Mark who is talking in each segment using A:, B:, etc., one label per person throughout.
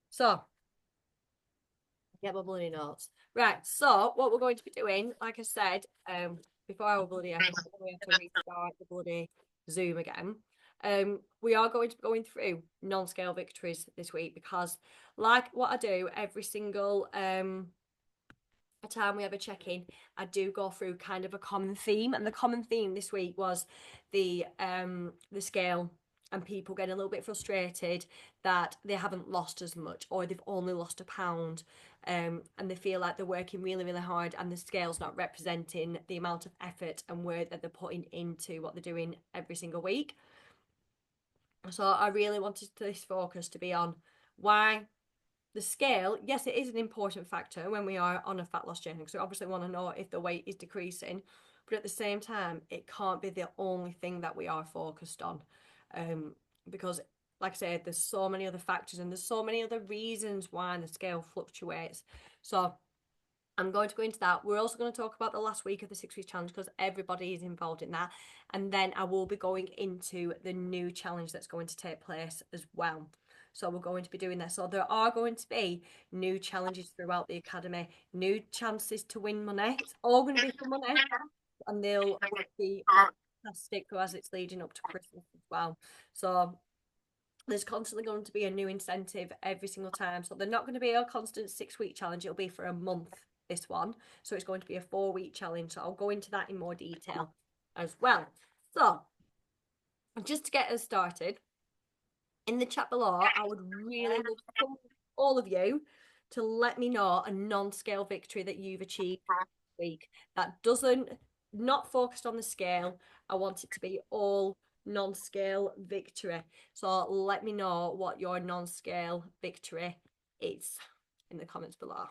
A: So, get my bloody notes. Right, so what we're going to be doing, like I said, before our bloody episode, we have to restart the bloody Zoom again. We are going to be going through non-scale victories this week because, like what I do every single time we have a check-in, I do go through kind of a common theme, and the common theme this week was the scale and people getting a little bit frustrated that they haven't lost as much or they've only lost a pound, and they feel like they're working really really hard and the scale's not representing the amount of effort and work that they're putting into what they're doing every single week. So I really wanted this focus to be on why the scale, yes, it is an important factor when we are on a fat loss journey because we obviously want to know if the weight is decreasing, but at the same time, it can't be the only thing that we are focused on, because, like I said, there's so many other factors and there's so many other reasons why the scale fluctuates. So I'm going to go into that. We're also going to talk about the last week of the 6 week challenge because everybody is involved in that. And then I will be going into the new challenge that's going to take place as well. So we're going to be doing this. So there are going to be new challenges throughout the academy, new chances to win money. It's all going to be for money, and they'll be fantastic as it's leading up to Christmas as well. So there's constantly going to be a new incentive every single time. So they're not going to be a constant 6 week challenge. It'll be for a month, this one. So it's going to be a 4 week challenge. So I'll go into that in more detail as well. So just to get us started, in the chat below, I would really love all of you to let me know a non-scale victory that you've achieved this week that doesn't not focused on the scale. I want it to be all non-scale victory. So let me know what your non-scale victory is in the comments below.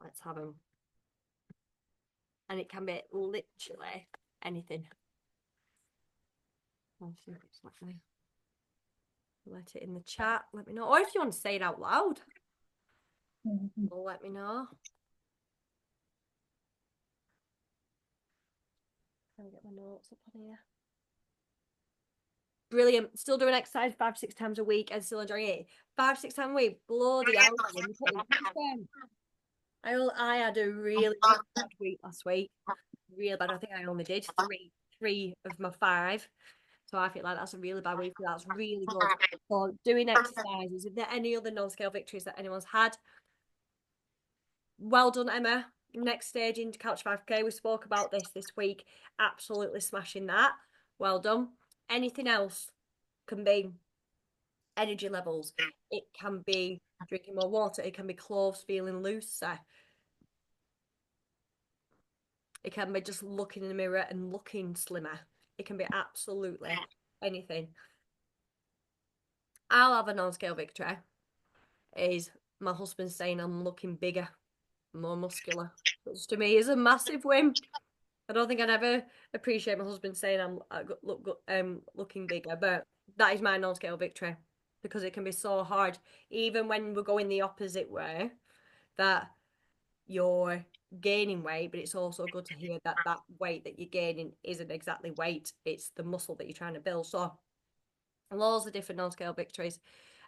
A: Let's have them. And it can be literally anything. Let it in the chat. Let me know. Or if you want to say it out loud, let me know. Trying to get my notes up on here. Brilliant. Still doing exercise 5 6 times a week and still enjoying it. 5 6 times a week. Bloody hell. I had a really bad week last week. Really bad. I think I only did three of my 5. So I feel like that's a really bad week. That's really good. So doing exercises. Is there any other non-scale victories that anyone's had? Well done, Emma. Next stage into Couch 5K. We spoke about this week. Absolutely smashing that. Well done. Anything else? Can be energy levels. It can be drinking more water. It can be clothes feeling looser. It can be just looking in the mirror and looking slimmer. It can be absolutely anything. I'll have a non-scale victory. Is my husband saying I'm looking bigger, more muscular, which to me is a massive win. I don't think I'd ever appreciate my husband saying I'm looking bigger, but that is my non-scale victory because it can be so hard, even when we're going the opposite way, that you're gaining weight, but it's also good to hear that that weight that you're gaining isn't exactly weight, it's the muscle that you're trying to build. So loads of different non-scale victories.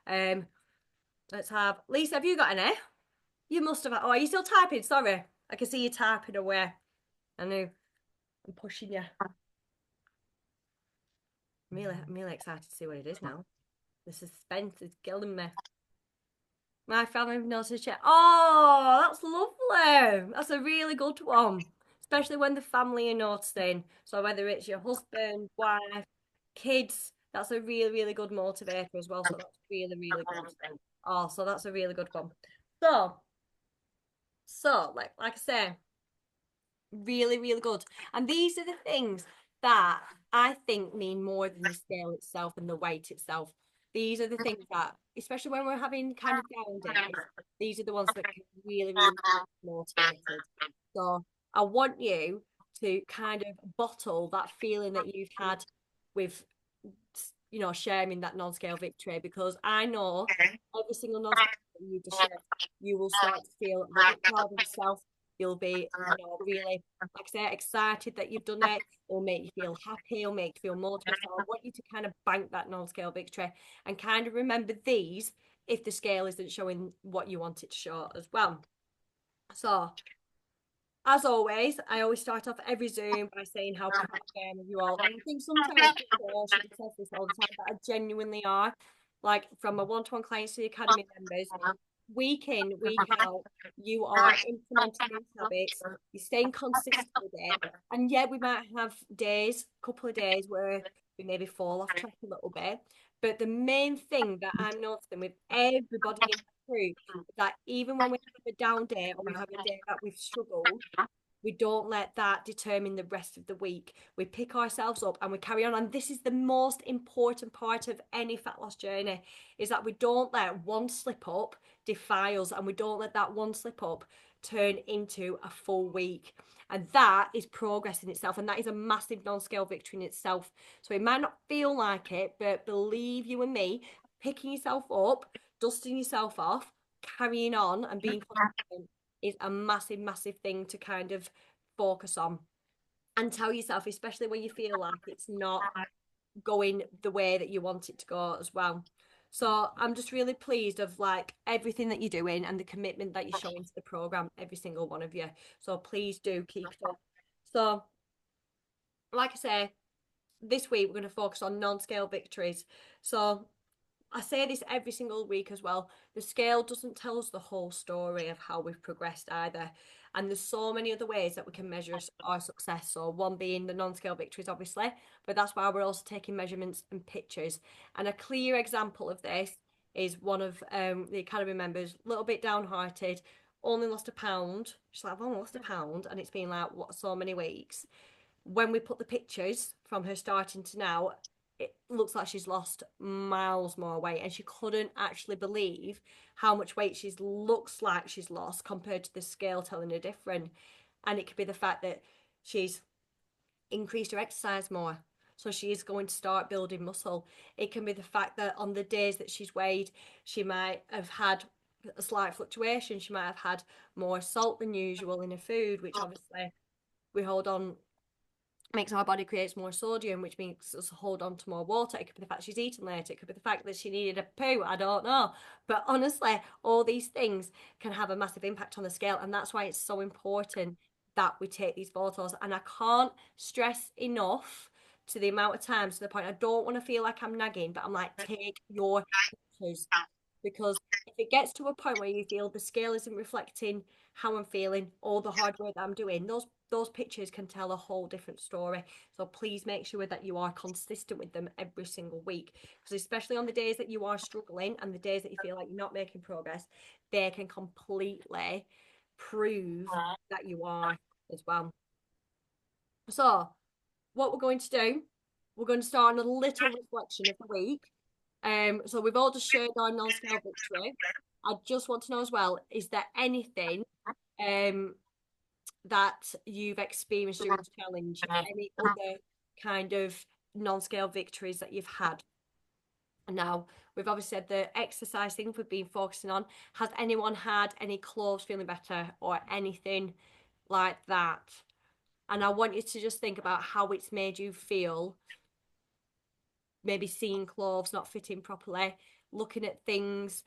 A: Um, let's have Lisa. Have you got any? You must have. Oh, are you still typing? Sorry, I can see you typing away. I know. I'm pushing you. I'm really excited to see what it is now. The suspense is killing me. My family noticed it. Oh, that's lovely. That's a really good one. Especially when the family are noticing. So whether it's your husband, wife, kids, that's a really, really good motivator as well. So that's really, really good. Oh, so that's a really good one. So, like I say, really, really good. And these are the things that I think mean more than the scale itself and the weight itself. These are the things that, especially when we're having kind of down days, these are the ones that can really, really motivate us. So I want you to kind of bottle that feeling that you've had with, sharing that non-scale victory, because I know every single non-scale that you just share, you will start to feel a bit proud of yourself You'll be, really, like I say, excited that you've done it. It'll make you feel happy. It'll make you feel motivated. So I want you to kind of bank that non-scale victory and kind of remember these if the scale isn't showing what you want it to show as well. So, as always, I always start off every Zoom by saying how proud I am of you all. And I think sometimes people should says this all the time, but I genuinely are. Like from my one-to-one clients to the academy members, week in, week out, you are implementing these habits, you're staying consistent with it. And yeah, we might have days, couple of days where we maybe fall off track a little bit. But the main thing that I'm noticing with everybody in the group is that even when we have a down day or we have a day that we've struggled, we don't let that determine the rest of the week. We pick ourselves up and we carry on. And this is the most important part of any fat loss journey, is that we don't let one slip up defy us, and we don't let that one slip up turn into a full week. And that is progress in itself. And that is a massive non-scale victory in itself. So it might not feel like it, but believe you and me, picking yourself up, dusting yourself off, carrying on and being confident is a massive, massive thing to kind of focus on and tell yourself, especially when you feel like it's not going the way that you want it to go as well. So I'm just really pleased of like everything that you're doing and the commitment that you're showing to the program, every single one of you. So please do keep it up. So, like I say, this week we're going to focus on non-scale victories. So I say this every single week as well. The scale doesn't tell us the whole story of how we've progressed either. And there's so many other ways that we can measure our success. So one being the non-scale victories, obviously, but that's why we're also taking measurements and pictures. And a clear example of this is one of the academy members, a little bit downhearted, only lost a pound. She's like, I've only lost a pound, and it's been like what, so many weeks. When we put the pictures from her starting to now, it looks like she's lost miles more weight, and she couldn't actually believe how much weight she looks like she's lost compared to the scale telling her different. And it could be the fact that she's increased her exercise more, so she is going to start building muscle. It can be the fact that on the days that she's weighed, she might have had a slight fluctuation. She might have had more salt than usual in her food, which obviously we hold on, makes our body creates more sodium, which makes us hold on to more water. It could be the fact she's eaten late. It could be the fact that she needed a poo. I don't know. But honestly, all these things can have a massive impact on the scale. And that's why it's so important that we take these photos. And I can't stress enough to the amount of times, to the point I don't want to feel like I'm nagging, but I'm like, take your pictures. Because if it gets to a point where you feel the scale isn't reflecting how I'm feeling or the hard work that I'm doing, those pictures can tell a whole different story. So please make sure that you are consistent with them every single week, because especially on the days that you are struggling and the days that you feel like you're not making progress, they can completely prove that you are as well. So what we're going to do, we're going to start on a little reflection of the week. So we've all just shared our non-scale victory. I just want to know as well, is there anything that you've experienced during the challenge? Any other kind of non-scale victories that you've had? Now, we've obviously said the exercise thing we've been focusing on. Has anyone had any clothes feeling better or anything like that? And I want you to just think about how it's made you feel, maybe seeing clothes not fitting properly, looking at things.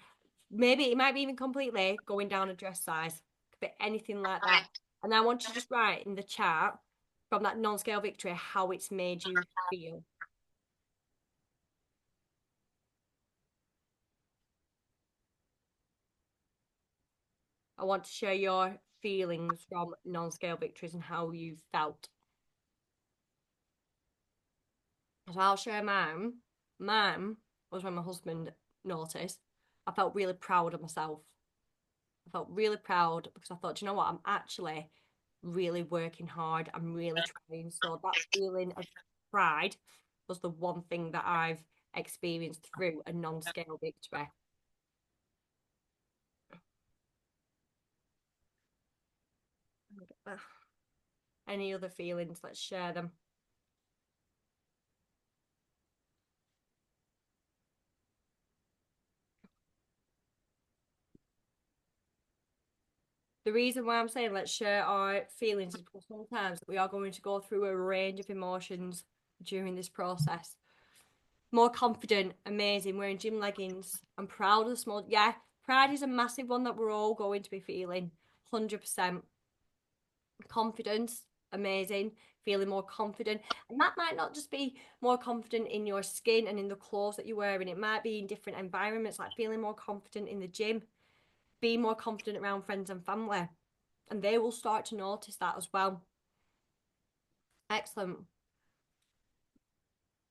A: Maybe it might be even completely going down a dress size, could be anything like that. And I want you to just write in the chat from that non-scale victory how it's made you feel. I want to share your feelings from non-scale victories and how you felt. So I'll share mine. Mine was when my husband noticed. I felt really proud of myself. I felt really proud because I thought, you know what, I'm actually really working hard. I'm really trying. So that feeling of pride was the one thing that I've experienced through a non-scale victory. Any other feelings? Let's share them. The reason why I'm saying let's share our feelings is because sometimes we are going to go through a range of emotions during this process. More confident, amazing, wearing gym leggings. I'm proud of the small. Yeah, pride is a massive one that we're all going to be feeling. 100%. Confidence, amazing, feeling more confident. And that might not just be more confident in your skin and in the clothes that you're wearing, it might be in different environments, like feeling more confident in the gym, be more confident around friends and family. And they will start to notice that as well. Excellent.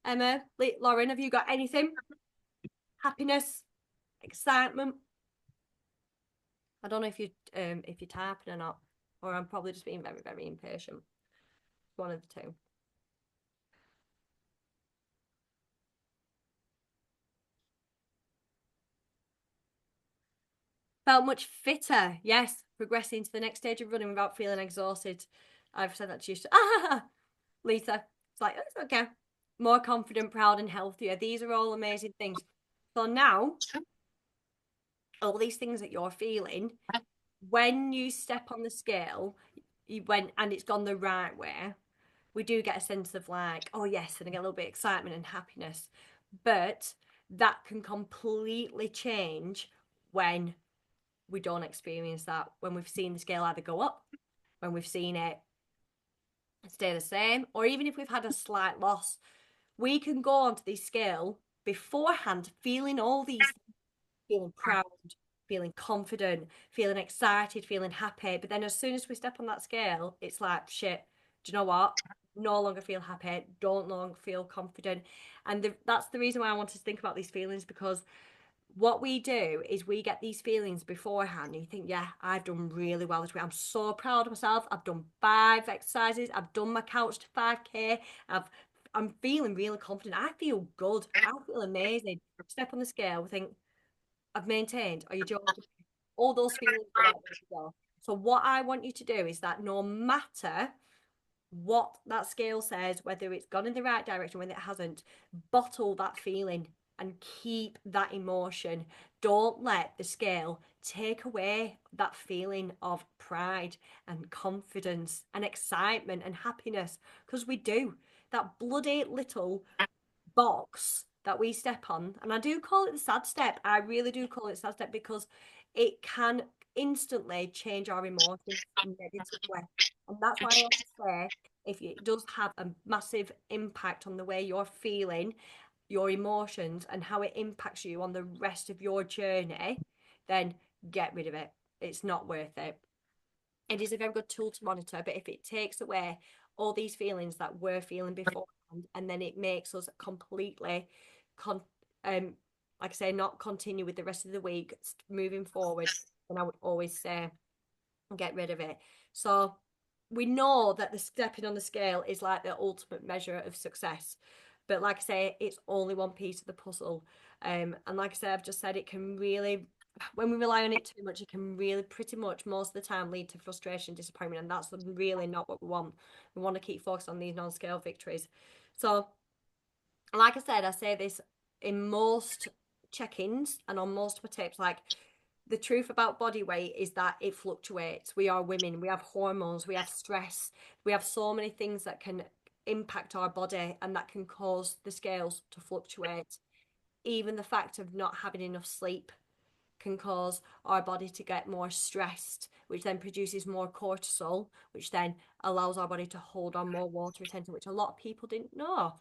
A: Emma, Lauren, have you got anything? Happiness, excitement? I don't know if you're typing or not, or I'm probably just being very, very impatient. One of the two. Felt much fitter. Yes, progressing to the next stage of running without feeling exhausted. I've said that to you. Ah, Lisa. It's like, it's okay. More confident, proud, and healthier. These are all amazing things. So now, all these things that you're feeling, when you step on the scale, you went and it's gone the right way, we do get a sense of like, oh yes, and I get a little bit of excitement and happiness. But that can completely change when we don't experience that, when we've seen the scale either go up, when we've seen it stay the same, or even if we've had a slight loss. We can go onto the scale beforehand feeling all these, feeling proud, feeling confident, feeling excited, feeling happy. But then as soon as we step on that scale, it's like, shit, do you know what? No longer feel happy, don't no longer feel confident. And that's the reason why I wanted to think about these feelings, because what we do is we get these feelings beforehand. You think, yeah, I've done really well this week. I'm so proud of myself. I've done 5 exercises. I've done my couch to 5K. I'm feeling really confident. I feel good. I feel amazing. Step on the scale. We think I've maintained. Are you joking? All those feelings are like this as well. So what I want you to do is that no matter what that scale says, whether it's gone in the right direction, whether it hasn't, bottle that feeling and keep that emotion. Don't let the scale take away that feeling of pride and confidence and excitement and happiness, because we do. That bloody little box that we step on, and I do call it the sad step. I really do call it sad step because it can instantly change our emotions negatively. And that's why I always say if it does have a massive impact on the way you're feeling, your emotions, and how it impacts you on the rest of your journey, then get rid of it. It's not worth it. It is a very good tool to monitor, but if it takes away all these feelings that we're feeling beforehand, and then it makes us completely, con- um, like I say, not continue with the rest of the week moving forward, then I would always say get rid of it. So we know that the stepping on the scale is like the ultimate measure of success. But like I say, it's only one piece of the puzzle. And like I say, I've just said it can really, when we rely on it too much, it can really pretty much most of the time lead to frustration, disappointment, and that's really not what we want. We want to keep focused on these non-scale victories. So, like I said, I say this in most check-ins and on most of my tips, like the truth about body weight is that it fluctuates. We are women, we have hormones, we have stress, we have so many things that can impact our body and that can cause the scales to fluctuate. Even the fact of not having enough sleep can cause our body to get more stressed, which then produces more cortisol, which then allows our body to hold on more water retention, which a lot of people didn't know.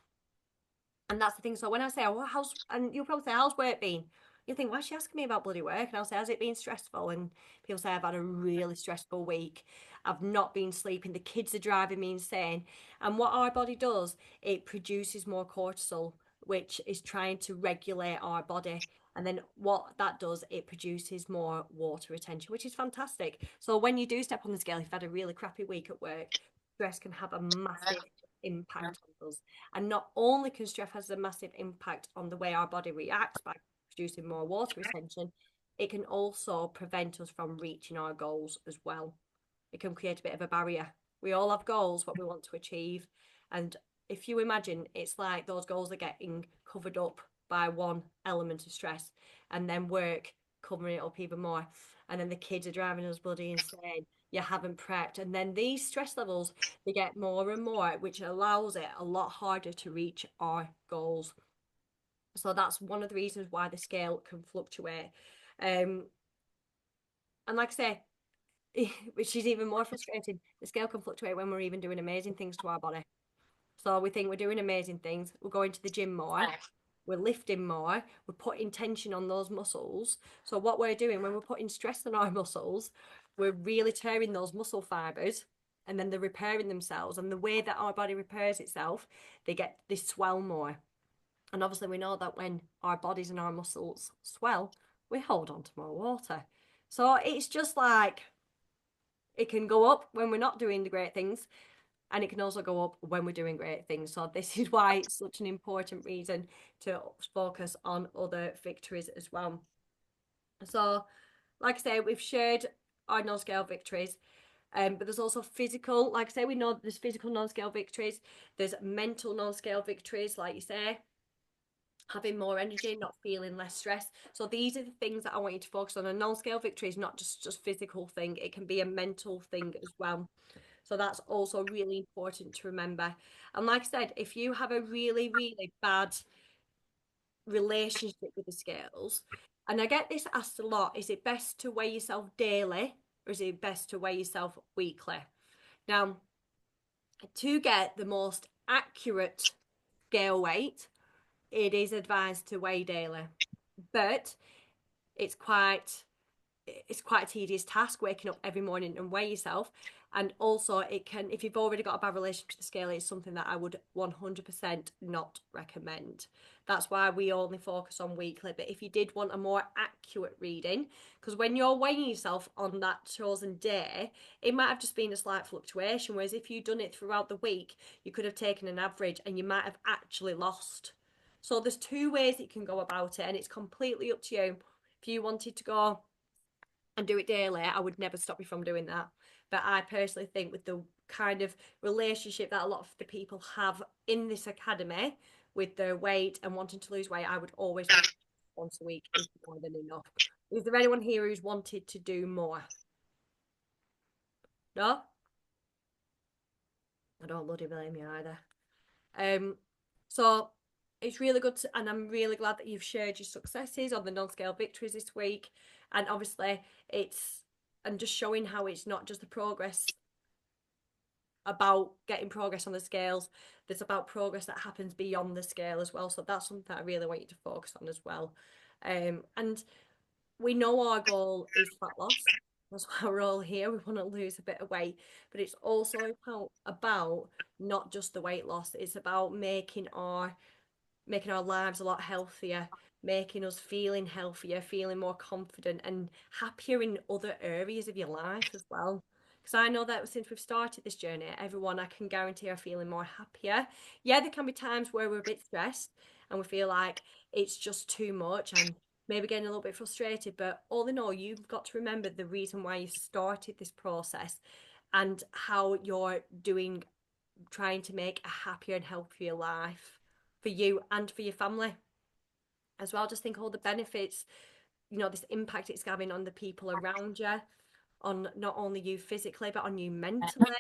A: And that's the thing. So when I say, oh, how's, and you'll probably say, how's work been? You think, why is she asking me about bloody work? And I'll say, has it been stressful? And people say, I've had a really stressful week. I've not been sleeping. The kids are driving me insane. And what our body does, it produces more cortisol, which is trying to regulate our body. And then what that does, it produces more water retention, which is fantastic. So when you do step on the scale, if you've had a really crappy week at work, stress can have a massive impact on us. And not only can stress has a massive impact on the way our body reacts by producing more water retention, it can also prevent us from reaching our goals as well. It can create a bit of a barrier. We all have goals, what we want to achieve. And if you imagine, it's like those goals are getting covered up by one element of stress, and then work covering it up even more. and then the kids are driving us bloody insane. You haven't prepped, and then these stress levels, they get more and more, which allows it a lot harder to reach our goals. So that's one of the reasons why the scale can fluctuate. And like I say, which is even more frustrating, the scale can fluctuate when we're even doing amazing things to our body. So we think we're doing amazing things, we're going to the gym more, we're lifting more, we're putting tension on those muscles. So what we're doing when we're putting stress on our muscles, we're really tearing those muscle fibers, and then they're repairing themselves. And the way that our body repairs itself, they swell more. And obviously we know that when our bodies and our muscles swell, we hold on to more water. So it's just like it can go up when we're not doing the great things, and it can also go up when we're doing great things. So this is why it's such an important reason to focus on other victories as well. So, like I say, we've shared our non-scale victories. But there's also physical, like I say, we know there's physical non-scale victories, there's mental non-scale victories, like you say, having more energy, not feeling less stress. So these are the things that I want you to focus on. A non-scale victory is not just physical thing, it can be a mental thing as well. So that's also really important to remember. And like I said, if you have a really, really bad relationship with the scales, and I get this asked a lot, is it best to weigh yourself daily or is it best to weigh yourself weekly? Now, to get the most accurate scale weight, it is advised to weigh daily, but it's quite a tedious task waking up every morning and weigh yourself. And also it can, if you've already got a bad relationship to the scale, it's something that I would 100% not recommend. That's why we only focus on weekly. But if you did want a more accurate reading, because when you're weighing yourself on that chosen day, it might have just been a slight fluctuation, whereas if you'd done it throughout the week, you could have taken an average and you might have actually lost. So there's two ways you can go about it, and it's completely up to you. If you wanted to go and do it daily, I would never stop you from doing that. But I personally think with the kind of relationship that a lot of the people have in this academy with their weight and wanting to lose weight, I would always once a week is more than enough. Is there anyone here who's wanted to do more? No? I don't bloody blame you either. Um, so it's really good to, and I'm really glad that you've shared your successes on the non-scale victories this week. And obviously it's, and just showing how it's not just the progress about getting progress on the scales, there's about progress that happens beyond the scale as well. So that's something that I really want you to focus on as well. And we know our goal is fat loss. That's why we're all here. We want to lose a bit of weight, but it's also about not just the weight loss. It's about making our lives a lot healthier, making us feeling healthier, feeling more confident and happier in other areas of your life as well. Because I know that since we've started this journey, everyone, I can guarantee are feeling more happier. Yeah, there can be times where we're a bit stressed and we feel like it's just too much and maybe getting a little bit frustrated. But all in all, you've got to remember the reason why you started this process and how you're doing, trying to make a happier and healthier life for you and for your family as well. Just think all the benefits, this impact it's having on the people around you, on not only you physically but on you mentally.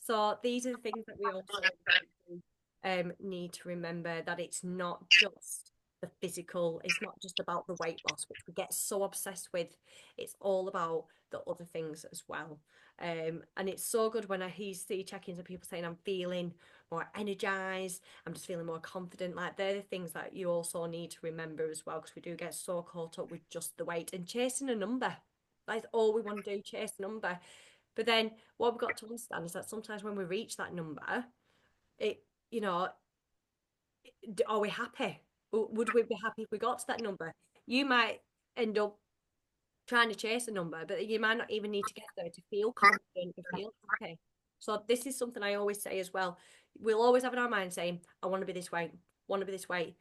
A: So these are the things that we also need to remember, that it's not just the physical, it's not just about the weight loss, which we get so obsessed with. It's all about the other things as well. And it's so good when I see check-ins and people saying I'm feeling more energized, I'm just feeling more confident. Like they're the things that you also need to remember as well, because we do get so caught up with just the weight and chasing a number. That's all we want to do, chase a number. But then what we've got to understand is that sometimes when we reach that number, it, you know, are we happy? Would we be happy if we got to that number? You might end up trying to chase a number, but you might not even need to get there to feel confident, to feel happy. So this is something I always say as well. We'll always have in our mind saying, I want to be this weight, want to be this weight.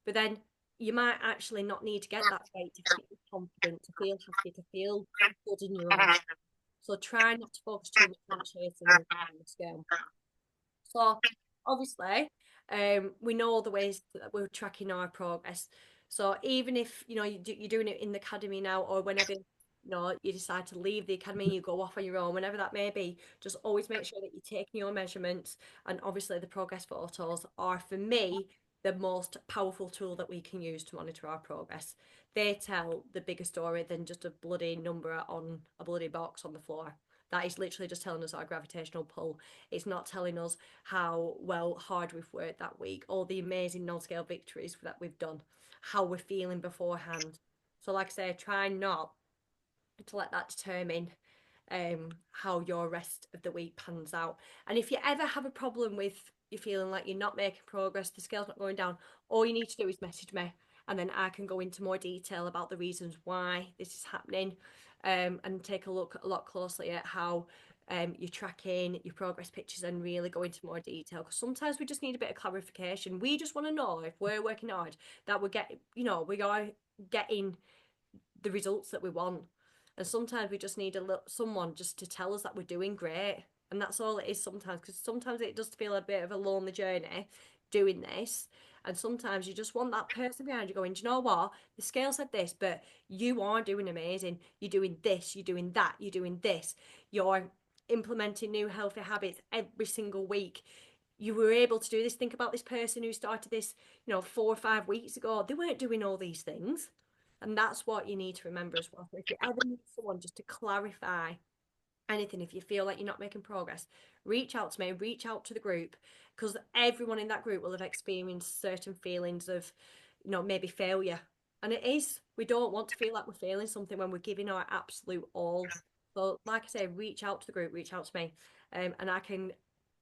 A: But then you might actually not need to get that weight to feel confident, to feel happy, to feel good in your own. So try not to focus too much on chasing the scale. So obviously, we know all the ways that we're tracking our progress. So even if you're doing it in the academy now or whenever you decide to leave the academy, you go off on your own, whenever that may be, just always make sure that you're taking your measurements. And obviously, the progress photos are, for me, the most powerful tool that we can use to monitor our progress. They tell the bigger story than just a bloody number on a bloody box on the floor. That is literally just telling us our gravitational pull. It's not telling us how well hard we've worked that week, all the amazing non-scale victories that we've done, how we're feeling beforehand. So, like I say, try not to let that determine how your rest of the week pans out. And if you ever have a problem with you feeling like you're not making progress, the scale's not going down, all you need to do is message me, and then I can go into more detail about the reasons why this is happening, and take a look a lot closely at how you're tracking your progress pictures and really go into more detail, because sometimes we just need a bit of clarification. We just want to know if we're working hard, that we're getting, we are getting the results that we want. And sometimes we just need someone just to tell us that we're doing great. And that's all it is sometimes, because sometimes it does feel a bit of a lonely journey doing this. And sometimes you just want that person behind you going, do you know what? The scale said this, but you are doing amazing. You're doing this, you're doing that, you're doing this. You're implementing new healthy habits every single week. You were able to do this. Think about this person who started this, 4 or 5 weeks ago. They weren't doing all these things. And that's what you need to remember as well. So if you ever need someone just to clarify anything, if you feel like you're not making progress, reach out to me, reach out to the group, because everyone in that group will have experienced certain feelings of, maybe failure. And it is, we don't want to feel like we're failing something when we're giving our absolute all. So, like I say, reach out to the group, reach out to me, and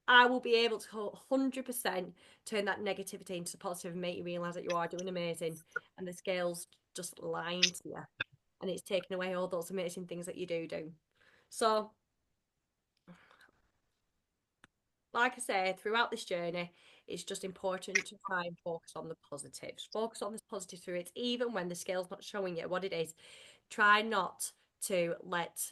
A: I will be able to 100% turn that negativity into positive and make you realize that you are doing amazing, and the scales just lying to you, and it's taking away all those amazing things that you do. So, like I say, throughout this journey, it's just important to try and focus on the positives. Focus on the positive through it, even when the scale's not showing you what it is. Try not to let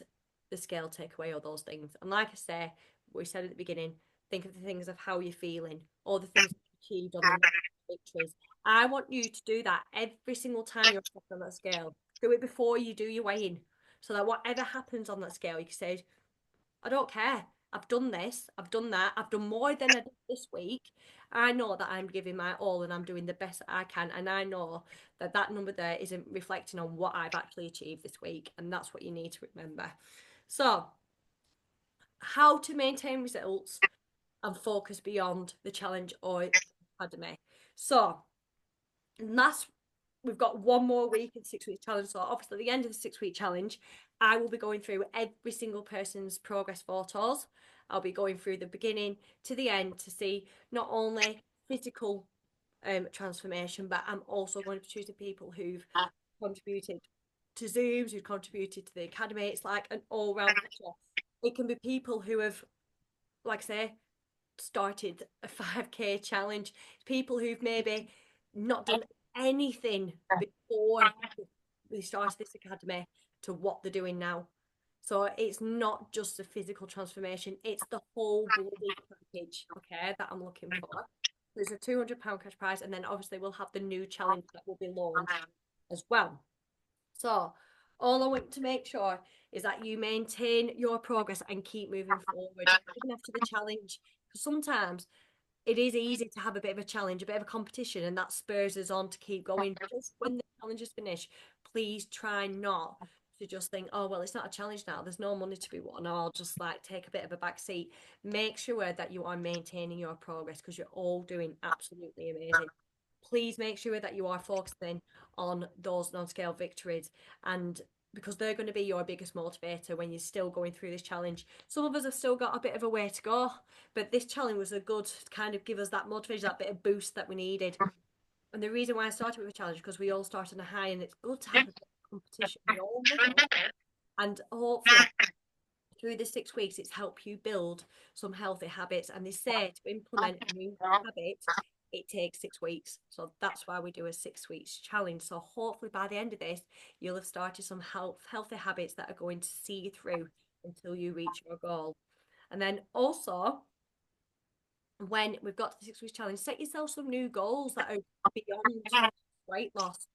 A: the scale take away all those things. And like I say, we said at the beginning, think of the things of how you're feeling, all the things you achieved on the victories. I want you to do that every single time you're on that scale. Do it before you do your weighing, so that whatever happens on that scale, you can say, I don't care. I've done this, I've done that, I've done more than I did this week. I know that I'm giving my all and I'm doing the best that I can. And I know that that number there isn't reflecting on what I've actually achieved this week. And that's what you need to remember. So, how to maintain results and focus beyond the challenge or academy. So, last we've got one more week in the 6 week challenge. So obviously at the end of the 6 week challenge, I will be going through every single person's progress photos. I'll be going through the beginning to the end to see not only physical transformation, but I'm also going to be choosing people who've contributed to Zooms, who've contributed to the academy. It's like an all-round picture. It can be people who have, like I say, started a 5K challenge, people who've maybe not done anything before they started this academy to what they're doing now. So it's not just a physical transformation, it's the whole bloody package, okay, that I'm looking for. There's a £200 cash prize, and then obviously we'll have the new challenge that will be launched as well. So all I want to make sure is that you maintain your progress and keep moving forward, even after the challenge. Because sometimes it is easy to have a bit of a challenge, a bit of a competition, and that spurs us on to keep going. Just when the challenge is finished, please try not to just think, oh, well, it's not a challenge now. There's no money to be won. Or I'll just like take a bit of a back seat. Make sure that you are maintaining your progress, because you're all doing absolutely amazing. Please make sure that you are focusing on those non-scale victories, and because they're going to be your biggest motivator when you're still going through this challenge. Some of us have still got a bit of a way to go, but this challenge was a good kind of give us that motivation, that bit of boost that we needed. And the reason why I started with a challenge, because we all start on a high, and it's good to have a bit of competition. And hopefully through the 6 weeks, it's helped you build some healthy habits. And they say to implement a new habit, it takes 6 weeks. So that's why we do a 6 weeks challenge. So hopefully by the end of this, you'll have started some healthy habits that are going to see you through until you reach your goal. And then also, when we've got to the 6 weeks challenge, set yourself some new goals that are beyond weight loss.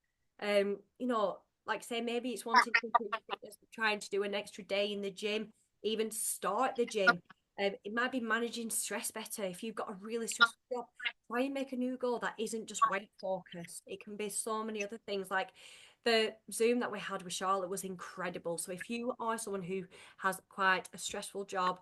A: You know, like say maybe it's wanting to improve your fitness, trying to do an extra day in the gym, even start the gym. It might be managing stress better. If you've got a really stressful job, try and make a new goal that isn't just weight focused. It can be so many other things. Like the Zoom that we had with Charlotte was incredible. So if you are someone who has quite a stressful job,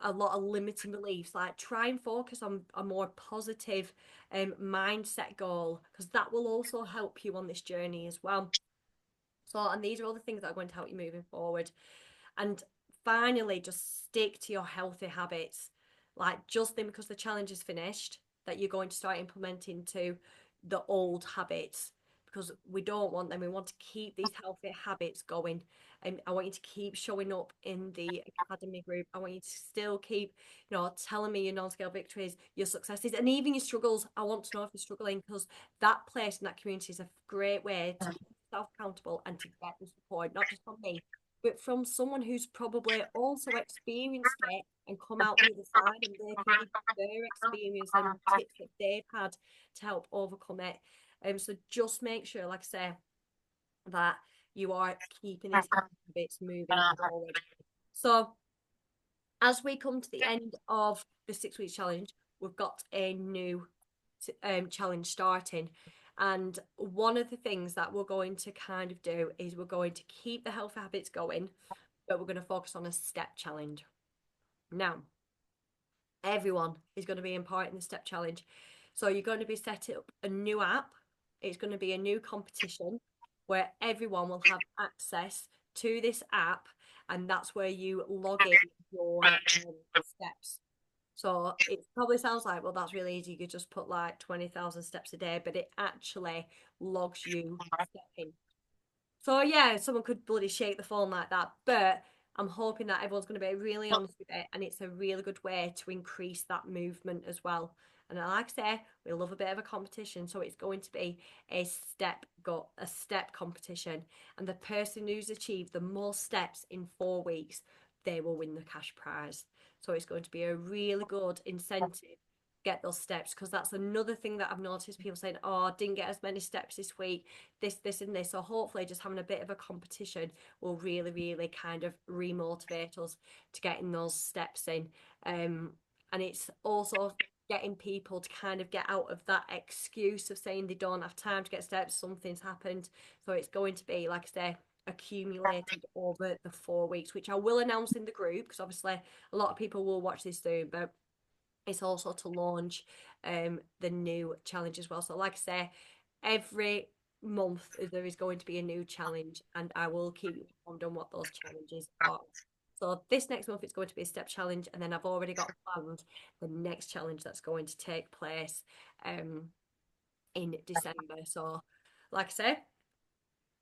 A: a lot of limiting beliefs, like try and focus on a more positive mindset goal, because that will also help you on this journey as well. So, and these are all the things that are going to help you moving forward. And finally, just stick to your healthy habits. Like, just think because the challenge is finished that you're going to start implementing to the old habits, because we don't want them. We want to keep these healthy habits going. And I want you to keep showing up in the academy group. I want you to still keep, telling me your non-scale victories, your successes, and even your struggles. I want to know if you're struggling, because that place and that community is a great way to keep yourself accountable and to get the support, not just from me, but from someone who's probably also experienced it and come out the other side, and they can give their experience and tips that they've had to help overcome it. So just make sure, like I say, that you are keeping these habits moving forward. So as we come to the end of the 6 weeks challenge, we've got a new challenge starting. And one of the things that we're going to kind of do is we're going to keep the health habits going, but we're going to focus on a step challenge. Now, everyone is going to be in part in the step challenge. So you're going to be setting up a new app. It's going to be a new competition where everyone will have access to this app, and that's where you log in your steps. So it probably sounds like, well, that's really easy. You could just put like 20,000 steps a day, but it actually logs you stepping. So yeah, someone could bloody shake the phone like that, but I'm hoping that everyone's going to be really honest with it, and it's a really good way to increase that movement as well. And like I say, we love a bit of a competition, so it's going to be a step competition, and the person who's achieved the most steps in 4 weeks, they will win the cash prize. So it's going to be a really good incentive get those steps, because that's another thing that I've noticed people saying, oh, I didn't get as many steps this week, this and this. So hopefully just having a bit of a competition will really, really kind of remotivate us to getting those steps in. And it's also getting people to kind of get out of that excuse of saying they don't have time to get steps, something's happened. So it's going to be, like I say, accumulated over the 4 weeks, which I will announce in the group, because obviously a lot of people will watch this soon, but it's also to launch the new challenge as well. So like I say, every month there is going to be a new challenge, and I will keep you informed on what those challenges are. So this next month it's going to be a step challenge, and then I've already got planned the next challenge that's going to take place in December. So like I say,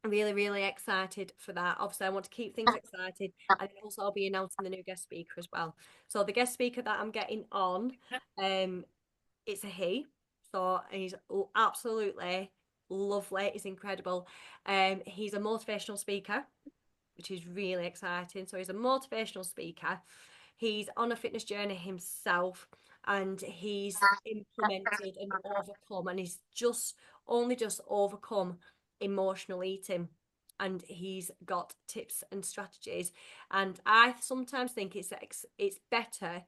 A: really, really excited for that. Obviously, I want to keep things excited, and also I'll be announcing the new guest speaker as well. So the guest speaker that I'm getting on, it's a he. So he's absolutely lovely. He's incredible. He's a motivational speaker, which is really exciting. So he's a motivational speaker. He's on a fitness journey himself, and he's implemented and overcome, and he's just overcome emotional eating. And he's got tips and strategies. And I sometimes think it's better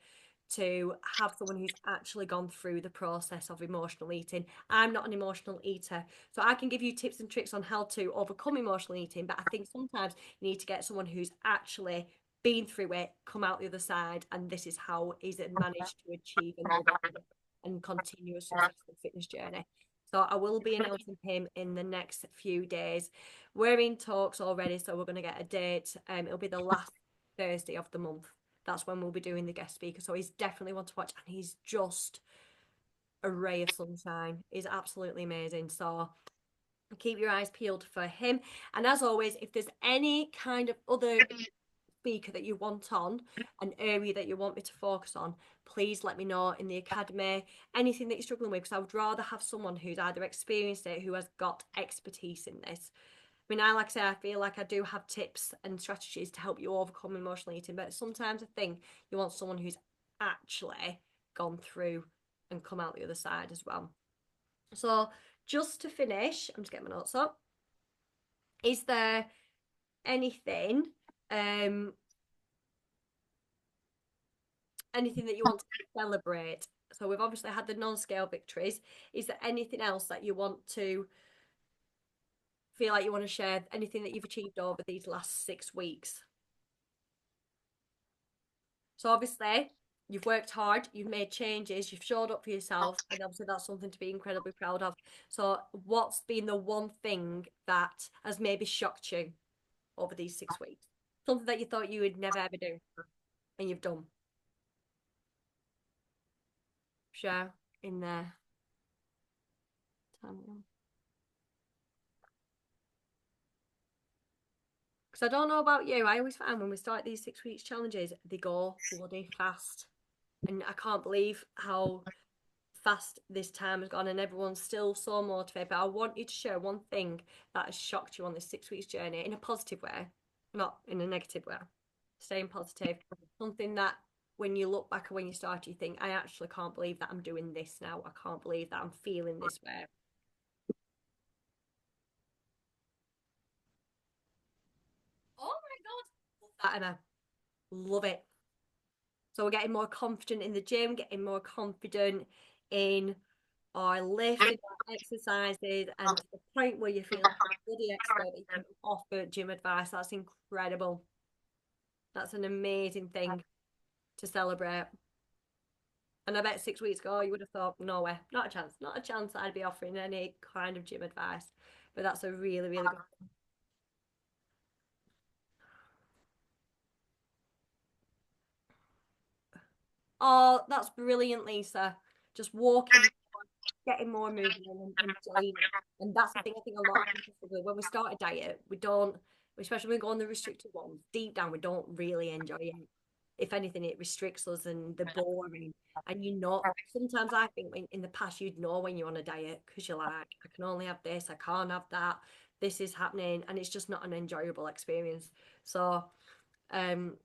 A: to have someone who's actually gone through the process of emotional eating. I'm not an emotional eater, so I can give you tips and tricks on how to overcome emotional eating, but I think sometimes you need to get someone who's actually been through it, come out the other side, and this is how he's managed to achieve and continue a successful fitness journey. So I will be announcing him in the next few days. We're in talks already, so we're going to get a date. It'll be the last Thursday of the month. That's when we'll be doing the guest speaker. So he's definitely one to watch, and he's just a ray of sunshine. He's absolutely amazing. So keep your eyes peeled for him. And as always, if there's any kind of other speaker that you want on, an area that you want me to focus on, please let me know in the academy, anything that you're struggling with, because I would rather have someone who's either experienced it, who has got expertise in this. I mean, like I say, I feel like I do have tips and strategies to help you overcome emotional eating, but sometimes I think you want someone who's actually gone through and come out the other side as well. So just to finish, I'm just getting my notes up. Is there anything, anything that you want to celebrate? So we've obviously had the non-scale victories. Is there anything else that you want to feel like you want to share? Anything that you've achieved over these last 6 weeks? So obviously, you've worked hard, you've made changes, you've showed up for yourself, and obviously that's something to be incredibly proud of. So what's been the one thing that has maybe shocked you over these 6 weeks? Something that you thought you would never ever do, and you've done. Share in there. Because I don't know about you, I always find when we start these 6 weeks challenges, they go bloody fast. And I can't believe how fast this time has gone and everyone's still so motivated. But I want you to share one thing that has shocked you on this 6 weeks journey in a positive way, not in a negative way. Staying positive. Something that when you look back at when you started, you think, I actually can't believe that I'm doing this now. I can't believe that I'm feeling this way. Oh my God. Love that, Emma. Love it. So we're getting more confident in the gym, getting more confident in our lifting, our exercises, and to the point where you feel like a bloody expert that you can offer gym advice. That's incredible. That's an amazing thing to celebrate. And I bet 6 weeks ago you would have thought, no way, not a chance, not a chance I'd be offering any kind of gym advice. But that's a really, really good. Oh, that's brilliant, Lisa. Just walking, getting more movement and enjoying it. And that's the thing I think a lot of people struggle with. When we start a diet, we don't, especially when we go on the restricted ones, deep down we don't really enjoy it. If anything, it restricts us and the boring. And you know, sometimes I think in the past you'd know when you're on a diet because you're like, I can only have this, I can't have that, this is happening, and it's just not an enjoyable experience. So, um,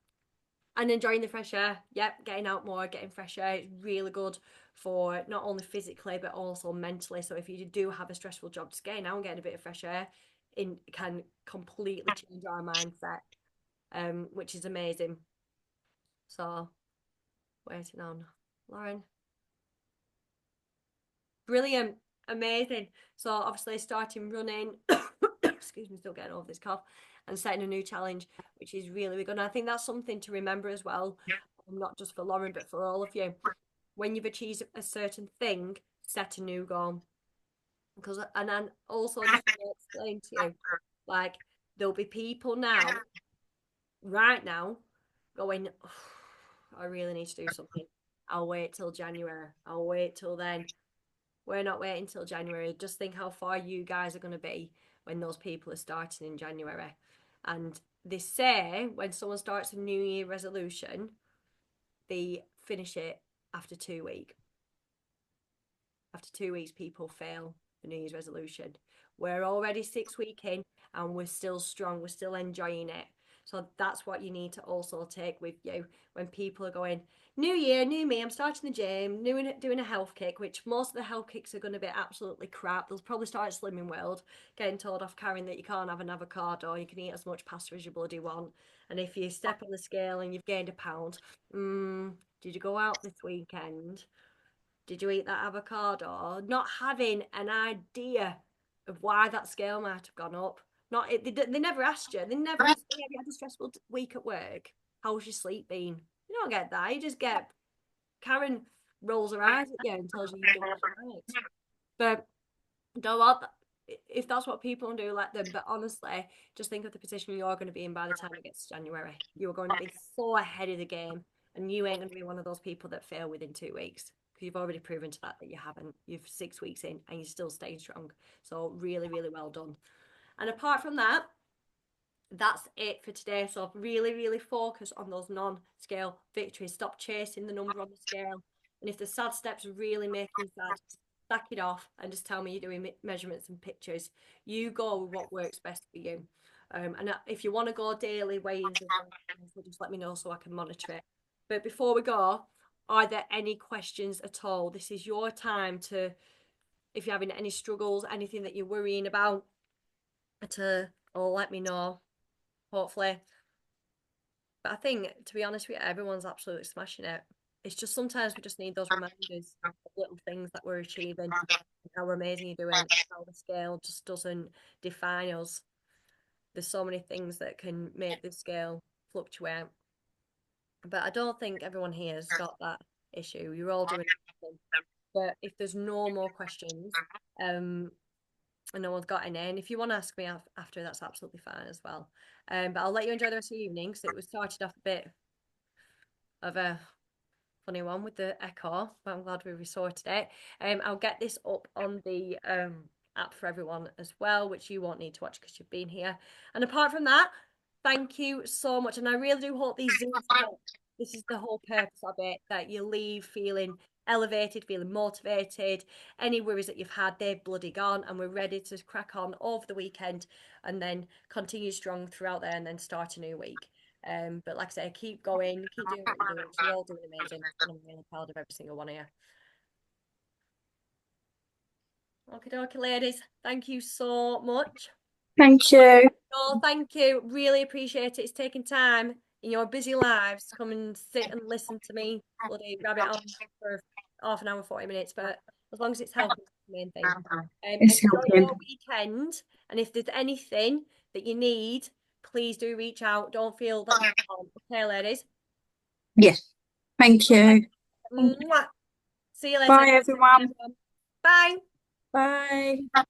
A: and enjoying the fresh air. Yep, getting out more, getting fresh air. It's really good for not only physically but also mentally. So if you do have a stressful job, just getting out and getting a bit of fresh air in can completely change our mindset, which is amazing. So waiting on Lauren. Brilliant, amazing. So obviously starting running, excuse me, still getting over this cough, and setting a new challenge, which is really, really good. And I think that's something to remember as well, not just for Lauren, but for all of you. When you've achieved a certain thing, set a new goal. Because and then also just to explain to you, like there'll be people now, right now, going, oh, I really need to do something. I'll wait till January. I'll wait till then. We're not waiting till January. Just think how far you guys are going to be when those people are starting in January. And they say when someone starts a New Year resolution, they finish it after 2 weeks. After 2 weeks, people fail the New Year's resolution. We're already 6 weeks in and we're still strong. We're still enjoying it. So that's what you need to also take with you when people are going, New year, new me, I'm starting the gym, doing a health kick, which most of the health kicks are going to be absolutely crap. They'll probably start Slimming World, getting told off Karen that you can't have an avocado, you can eat as much pasta as you bloody want. And if you step on the scale and you've gained a pound, did you go out this weekend? Did you eat that avocado? Not having an idea of why that scale might have gone up. Not they never asked you. They never asked you, have you had a stressful week at work? How was your sleep been? You don't get that. You just get Karen rolls her eyes at you and tells you you've done what right. But don't what if that's what people do, let them. But honestly, just think of the position you're going to be in by the time it gets to January. You're going to be so ahead of the game, and you ain't going to be one of those people that fail within 2 weeks because you've already proven to that you haven't. You've 6 weeks in and you're still staying strong. So really, really well done. And apart from that, that's it for today. So really, really focus on those non-scale victories. Stop chasing the number on the scale. And if the sad steps really make you sad, sack it off and just tell me you're doing measurements and pictures. You go with what works best for you. And if you want to go daily weigh-ins, just let me know so I can monitor it. But before we go, are there any questions at all? This is your time to, if you're having any struggles, anything that you're worrying about, to or let me know, hopefully. But I think, to be honest with you, everyone's absolutely smashing it. It's just sometimes we just need those reminders of little things that we're achieving, how amazing you're doing, how the scale just doesn't define us. There's so many things that can make the scale fluctuate. But I don't think everyone here has got that issue. You're all doing amazing. But if there's no more questions, and no one's got any, and if you want to ask me after, that's absolutely fine as well. But I'll let you enjoy the rest of the evening because it was started off a bit of a funny one with the echo, but I'm glad we resorted it. I'll get this up on the app for everyone as well, which you won't need to watch because you've been here. And apart from that, thank you so much. And I really do hope these Zooms help. This is the whole purpose of it, that you leave feeling elevated, feeling motivated. Any worries that you've had, they've bloody gone, and we're ready to crack on over the weekend and then continue strong throughout there and then start a new week. But like I say, keep going, keep doing what you're doing. You're all doing amazing, and I'm really proud of every single one of you. Okay, dokie, ladies. Thank you so much.
B: Thank you.
A: Oh, thank you. Really appreciate it. It's taking time in your busy lives to come and sit and listen to me bloody rabbit on for half an hour, 40 minutes. But as long as it's helping, that's the main thing.
B: It's
A: Enjoy
B: helping.
A: your weekend. And if there's anything that you need, please do reach out. Don't feel that you can't. Okay, ladies.
B: Yes. Thank you.
A: Mwah. See you later.
B: Bye, everyone.
A: Bye.
B: Bye.